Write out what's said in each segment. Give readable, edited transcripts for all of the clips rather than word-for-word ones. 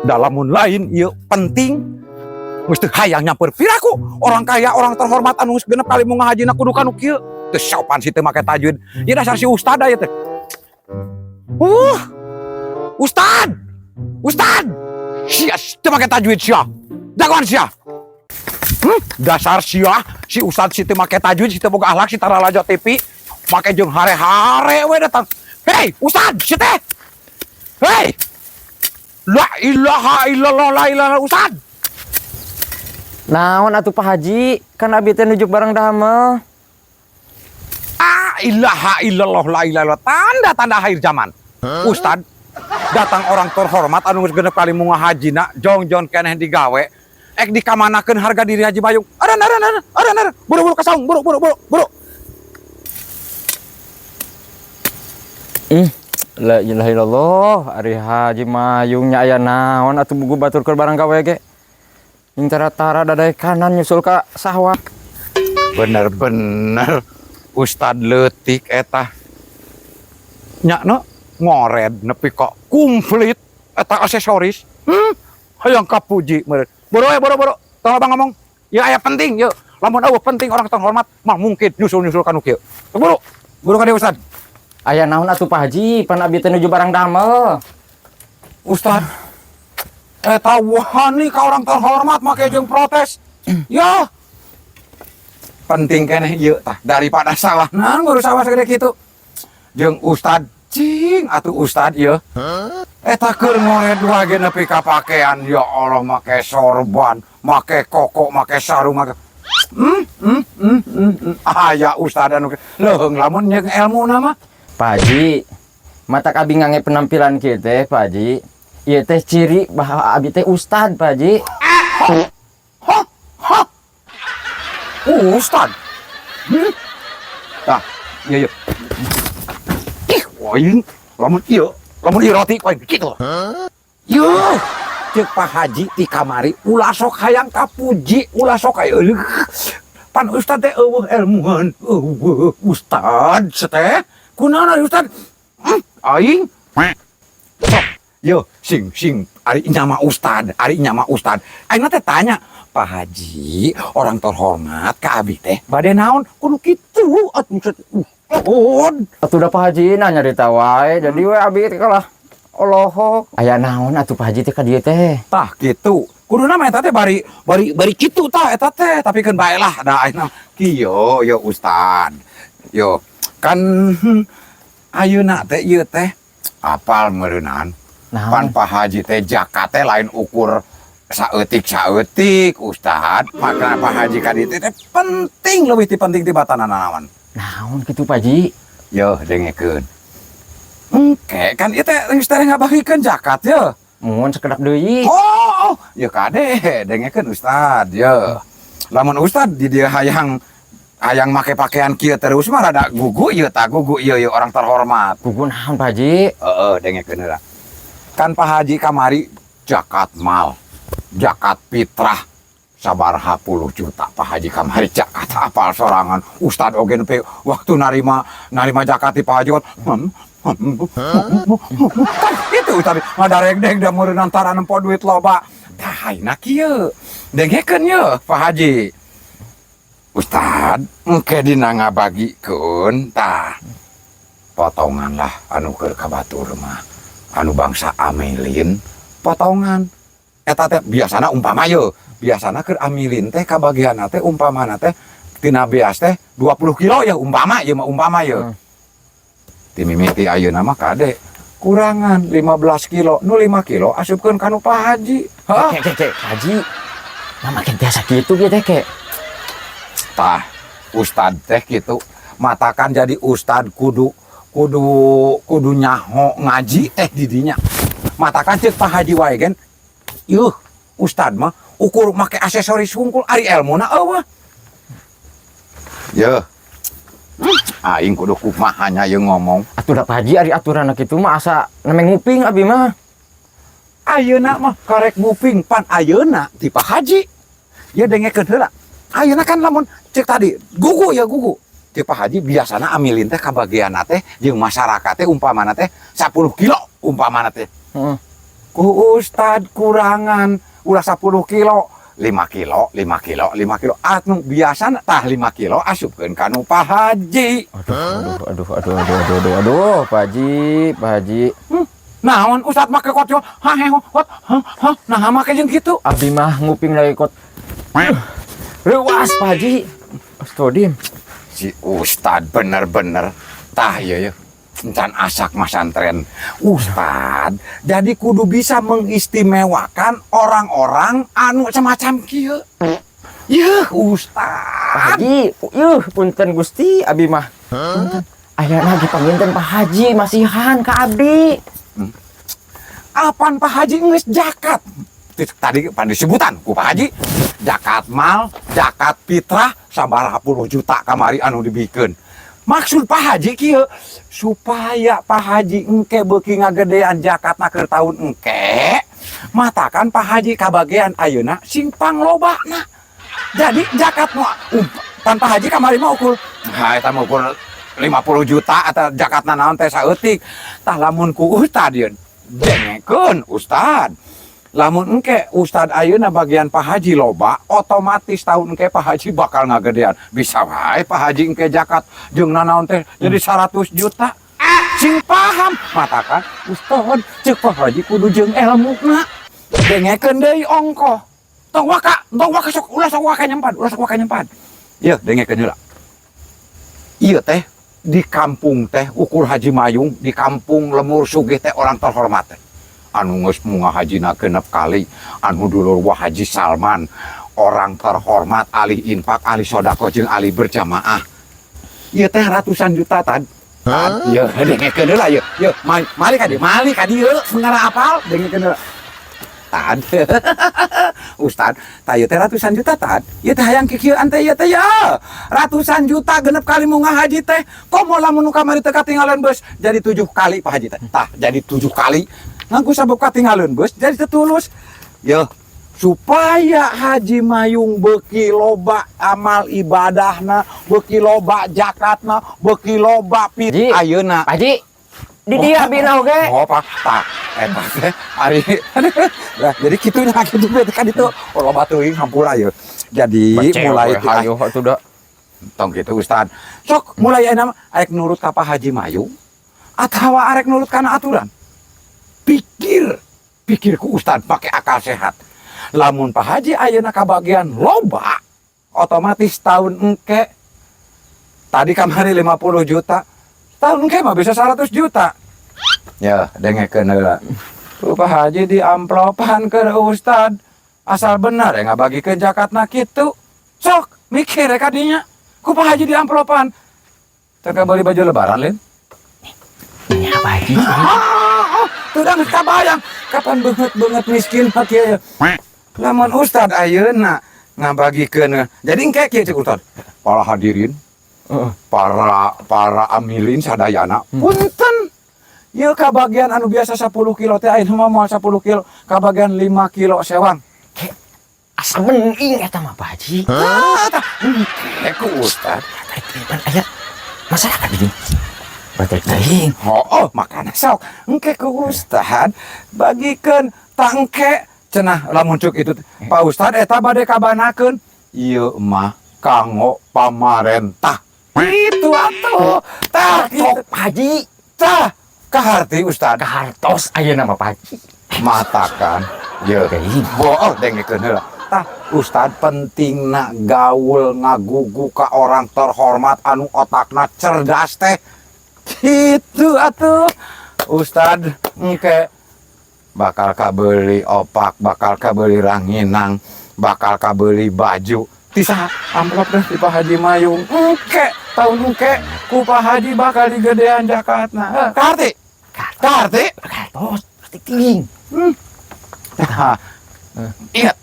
Dalamun lain ieu penting mesti hayang nyamper piraku orang kaya orang terhormat anu geus genep kali mau ngahajina kudu kanu kieu teu sopan si teu make tajwid ieu dasar si ustad aya teh. Ustad sia teu make tajwid sia dagoan sia. Dasar sia si ustad si teu make tajwid si teu boga akhlak si tara lajo TV make jeung hare-hare we datang. Hei ustad si teh, hei la ilaha illallah la ilaha ustad. Naon atuh Pak Haji, kan abi teh nujuk barang damel. Ilaha illallah la ilaha tanda-tanda akhir zaman. Ustad datang orang terhormat anu geus genep kali munggah hajina jong-jong keneh digawe ek dikamanakeun harga diri Haji Bayung. Aran buru-buru ka saung buru. La ilaha illallah, ari Haji Mayung nya aya naon atuh buku baturkeun barang gawe ge. Ing tara-tara dadae kanan nyusul ka sawah. Bener-bener Ustad leutik eta. Nya ngored nepi ka komplit eta aksesoris. Hayang kapuji meureun. Boro. Tong abang ngomong. Ya aya penting, yeuh. Lamun eueuh penting orang terhormat mah mungkin nyusul kanu kieu. Buru ka dieu Ustad. Aya naon atuh Pak Haji, pan abi teh nuju barang damel. Ustad, eta wahani ka orang terhormat make jeung protes. Ya. Penting keneh ieu tah daripada salah naon ngurus sawah sagede kitu. Jeung Ustad cing atuh Ustad ieu. Eta keur ngored wage nepi ka pakaian ya Allah make sorban, make koko, make sarung, make aya Ustad anu leuheung lamun jeung elmuna mah. Pak Haji, mata abi ngange penampilan kieu teh Pak Haji. Ieu teh ciri bahwa abi teh ustad Pak Haji. Ustad. Tah, iya. Woing, lamun ieu roti poin kitu. Yuh, ceuk Pak Haji ti kamari ulah sok hayang kapuji, ulah sok eueuh. Pan ustad teh eueuh elmuan, eueuh ustad teh. Kunaon ari ustad? Aing. Sok, yo sing ari nyama ustad, Aing teh tanya, Pak Haji, orang terhormat ka abi teh bade naon? Kudu kitu atuh. Atuh da Pak Haji nanya ditawai, jadi we abi teh kalah olohok. Aya naon atuh Pak Haji teh ka dieu teh? Tah kitu. Kuduna mah eta teh bari kitu tah eta teh, tapi keun bae lah da ayeuna. Kieu yo ustad. Yo kan ayeuna teh ieu teh apal meureunan. Pan Pak Haji teh jakat teh lain ukur saeutik ustad. Maka Pak Haji ka dieu teh penting leuwih ti penting tibatan naon. Naon kitu Pak Haji? Yo dengekeun. Engke kan ieu teh geus teh ngabagikeun jakat ye. Mun sakedak deui. Oh, ya kade dengekeun ustad ye. Lamun ustad di dieu hayang make pakaian kieu terus mah rada gugu ieu orang terhormat. Gugu naon Pak Haji? Heeh, dengekeun heula. Kan Pak Haji kamari zakat mal, zakat fitrah sabaraha puluh juta Pak Haji kamari zakat apal sorangan. Ustad oge nepi waktu narima zakat ti Pak Haji kan itu tadi ngadareg-deg da meureun antara nempo duit loba. Tah ayeuna kieu. Dengekeun ye Pak Haji. Ustad, engke dina ngabagikeun tah potongan lah anu keur ka batur mah. Anu bangsa Amelin potongan. Eta teh biasana umpama ye, biasana keur Amelin teh kabagianna teh umpamana teh tina beas teh 20 kilo ya umpama ye. Ti mimiti ayeuna mah kade kurangan 15 kilo, nu 5 kilo asupkeun kanu Pak Haji. Hah? Kek, Haji. Mamakin biasa kitu ge teh kek. Tah, ustad teh gitu. Matakan jadi ustad kudu nyaho ngaji teh didinya. Matakan ceuk Pak Haji wae gen. Yuh, ustad mah ukur make aksesoris hungkul ari elmuna eueuh. Yeuh. Aing kudu kumahanya yang ngomong. Atuh da Pak Haji ari aturan kitu mah asa nemeng nguping abi mah. Ayeuna mah karek nguping pan ayeuna ti Pak Haji. Ya dengekeun heula. Ayeuna kan lamun cek tadi gugu. Ti Pak Haji biasana amilin teh kabagianna teh jeung masyarakat teh umpamana teh 10 kilo umpamana teh. ku Ustad kurangan ulah 10 kilo 5 kilo 5 kilo 5 kilo anu biasa tah 5 kilo asupkeun kanu Pak Haji. Aduh, Pak Haji. Naon Ustad make kot yo nah make jeung kitu Abdi mah nguping lagi kot. Rewas Pak Haji. Astodim. si Ustad bener-bener tah ya encan asak masantren Ustad jadi kudu bisa mengistimewakan orang-orang anu semacam kieu. Yeuh Pak Ustad Haji, punten Gusti Abi mah. Punten. Ayeuna dipanggilkeun Pak Haji masihan ka Abdi. apaan Pak Haji geus jakat tadi pan disebutan ku Pak Haji jakat mal jakat fitrah sabaraha puluh juta kamari anu dibikeun. Maksud Pak Haji kieu supaya Pak Haji engke beuki ngagedean zakatna keur taun engke matakan Pak Haji kabagean ayeuna simpang lobana. Jadi zakat mah pan Pak Haji kamari mah ukur eta mah ukur 50 juta atau zakatna naon teh saeutik. Tah lamun ku ustad yeun dengekeun ustad. Lamun engke Ustad ayeuna bagian Pak Haji loba, otomatis tahun engke Pak Haji bakal ngagedean. Bisa wae Pak Haji engke zakat jeung nanaon teh jadi 100 juta. Sing paham matakan Ustad ceuk Pak Haji kudu jeung elmuna. Dengekeun deui ongkoh. Tong waka sok ulah sok waka nyempad. Ieu dengekeun heula. Ieu teh di kampung teh ukur Haji Mayung di kampung lemur sugih teh orang terhormat teh. Anu geus munga hajina genep kali, anu dulur wah Haji Salman, orang terhormat ahli infak, ahli sodako jeung ahli berjamaah. Ieu teh ratusan juta tad. Ieu dengekeun heula ieu. Ieu mali ka dieu mengarah apal dengekeun heula. Tad. Ustad, tah ieu teh ratusan juta tad. Ieu teh hayang kikieuan teh ieu teh ya. Ratusan juta genep kali munga haji teh. Komo lamun nu kamari teh katinggalan beus jadi 7 kali Pak Haji teh. Tah jadi 7 kali. Ngangku sabab katinggalan beus jadi tetulus. Yo supaya Haji Mayung beuki loba amal ibadahna, beuki loba zakatna, beuki loba pit ayeuna. Pak Haji, di dia bina oge. Oh, Pak. Tah eta teh ari. Nah, jadi kitu nya kitu kan itu loba teuing hampura ye. Jadi mulai hayu atuh da. Tong kitu Ustad. Sok mulai ayeuna mah arek nurut ka Pak Haji Mayung atawa arek nurut kana aturan. Pikirku Ustad pakai akal sehat. Lamun Pak Haji ayeuna kabagian loba, otomatis tahun engke tadi kamari 50 juta. Tahun engke mah bisa 100 juta. Ya, dengekeun heula. Ku Pak Haji di amplopan ke Ustad. Asal benar ya ngabagikeun zakatna kitu. Sok mikir ya kadinya. Ku Pak Haji di amplopan. Teu beli baju lebaran lain. Nya Pak Haji. Tudang kabayang kapan banget miskin hati ya. Lamun Ustad ayeuna ngabagikeun. Jadi engke kieu cek Ustad. Para hadirin, para amilin sadayana. Punten. Ieu kabagian anu biasa 10 kilo teh ayeuna mah moal 10 kilo, kabagian 5 kilo sewang. Asa bening eta mah Pak Haji. Engke ku Ustad. Aya masalah di dieu. Batek teuing. Oh, makana sok engke ku Ustad bagikeun tangke cenah lamun ceuk itu Pak Ustad eta bade kabanakeun ieu mah kanggo pamarentah. Itu atuh. Tah kitu Pak Haji. tah kaharti Ustad. Kahartos ayeuna mah Pak Haji. Matakan ieu boh dengekeun heula. Tah Ustad pentingna gaul ngagugu ka orang terhormat anu otakna cerdas teh. Gitu atuh Ustad engke bakal kabeli opak, bakal kabeli ranginang, bakal kabeli baju tisah amplop deh di Pak Haji Mayung engke tahun engke ku Pak Haji bakal digedean zakatna. Kaharti Kahartos batek teuing. Nah, ingat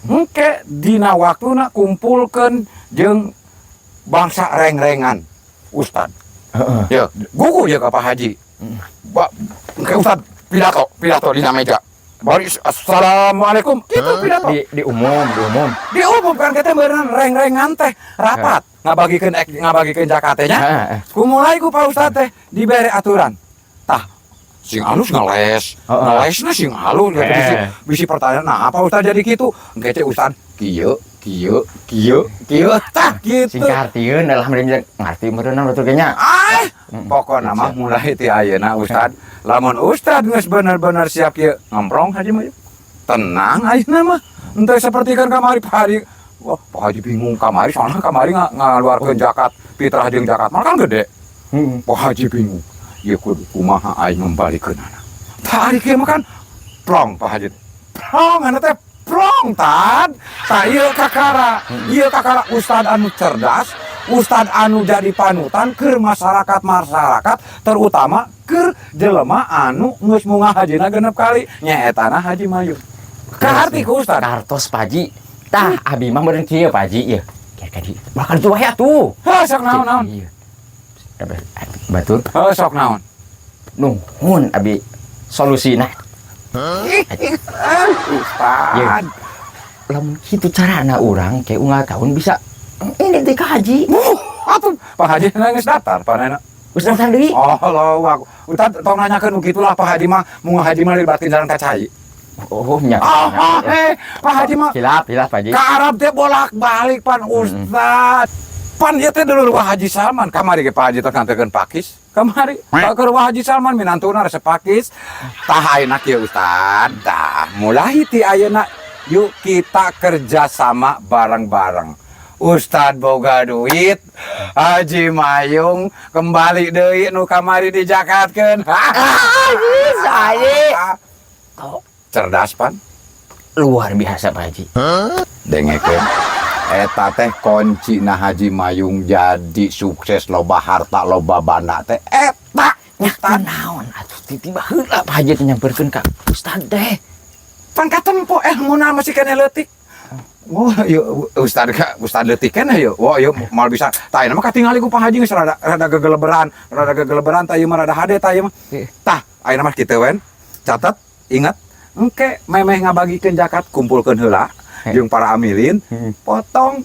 engke dina waktuna kumpulkeun jeung bangsa reng-rengan Ustad. Ya, gugu ya ka Pak Haji. Engke Ustad pidato di meja. Bari assalamualaikum. Itu pidato. Di umum. Diumumkan kita beneran reng-rengan teh rapat ngabagikeun zakat teh nya. Kumulai ku Pak Ustad teh dibere aturan. Tah sing halus ngeles. Ngelesna sing halus bisi pertanyaan. Nah, apa Ustad jadi kitu? Engke teh Ustad kieu tah gitu. Sing kartieun adalah meureun ngarti meureun batur ge nya. Pokona mah mulai ti ayeuna Ustad, lamun Ustad geus bener-bener siap kieu ngemprong Haji Mayung. Tenang ayeuna mah. Henteu sapertikeun kamari Pak Haji. Wah, Pak Haji bingung kamari soalnya kamari ngaluarkeun zakat fitrah jeung zakat mah kan gede. Pak Haji bingung. Ieu kudu kumaha aing ngembalikeunana. Pak Haji kieu mah kan plong Pak Haji. Plong anu teh plong tad. Tah ieu kakara ustad anu cerdas, ustad anu jadi panutan keur masyarakat terutama keur jelema anu geus munggah hajina genep kali nyaetana Haji Mayung. Kaharti ku ustad. Kartos Pak Haji. Tah abi mah meureun kieu Pak Haji ieu. Kadi bakal tuh wae atuh. Heuh sok naon. Iya. Batur. Heuh sok naon. Nuhun abi solusina. Ustad. Lamun kitu carana urang kayak unggal tahun bisa ini teh ka Haji. Atuh Pak Haji geus datar panena. Geus datar deui. Allah wak. Ustad tong nanyakeun nu kitulah Pak Haji mah munggah Haji mah libatkeun jalan kacai. Oh nya. Pak Haji mah hilap Pak Haji. ka Arab teh bolak-balik pan Ustad. Pan ieu teh dulu Pak Haji Salman kamari ge Pak Haji teh nganterkeun pakis. Kamari keur Pak Haji Salman minantuna resep pakis. Tah ayeuna kieu Ustad. Tah mulai ti ayeuna yuk kita kerja sama bareng-bareng. Ustad boga duit, Haji Mayung kembali deui nu kamari dijakatkeun. Saya cerdas pan, Luar biasa Pak Haji. dengekeun. Eta teh kuncina Haji Mayung jadi sukses loba harta loba bana teh eta Ustad naon atuh tiba heula Pak Haji nyamperkeun ka Ustad teh. Pan katempo ilmuna masih kena leutik. Oh, yuk Ustad leutik kana yuk. Wah, yuk mal bisa. Tah ayeuna mah katingali ku Pak Haji geus rada gegeleberan tah ieu mah rada hade tah ieu mah. Tah ayeuna mah kitu wen. Catat, ingat, engke memeh ngabagikeun zakat kumpulkeun heula jeung para amilin, potong,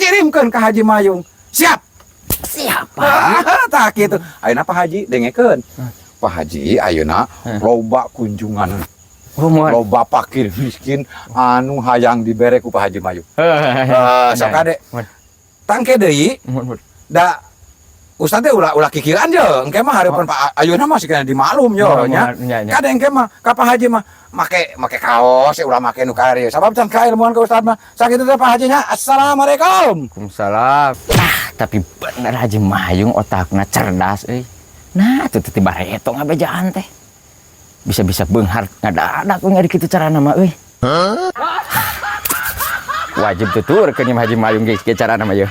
kirimkeun ka Haji Mayung. Siap. Siapa? Tah kitu. Ayeuna Pak Haji dengekeun. Pak Haji ayeuna loba kunjungan. Loba fakir miskin anu hayang dibere ku Pak Haji Mayung. Sok ade. Tangke deui. Da Ustad teh ulah kikiran je. Engke mah hareupeun Pak ayeuna mah sikeun dimaklum yo nya. Kade engke mah ka Pak Haji mah make kaos ulah make nu kari. Sabab can kailmuan ka Ustad mah. Sakitu teh Pak Haji nya. Assalamualaikum. Waalaikumsalam. Tapi bener Haji Mayung otakna cerdas euy. Nah, itu tiba reto ngabejaan teh. Bisa-bisa beunghar ngadadak we kitu carana mah euy. Wajib tuturkeun Haji Mayung ge carana mah yeuh.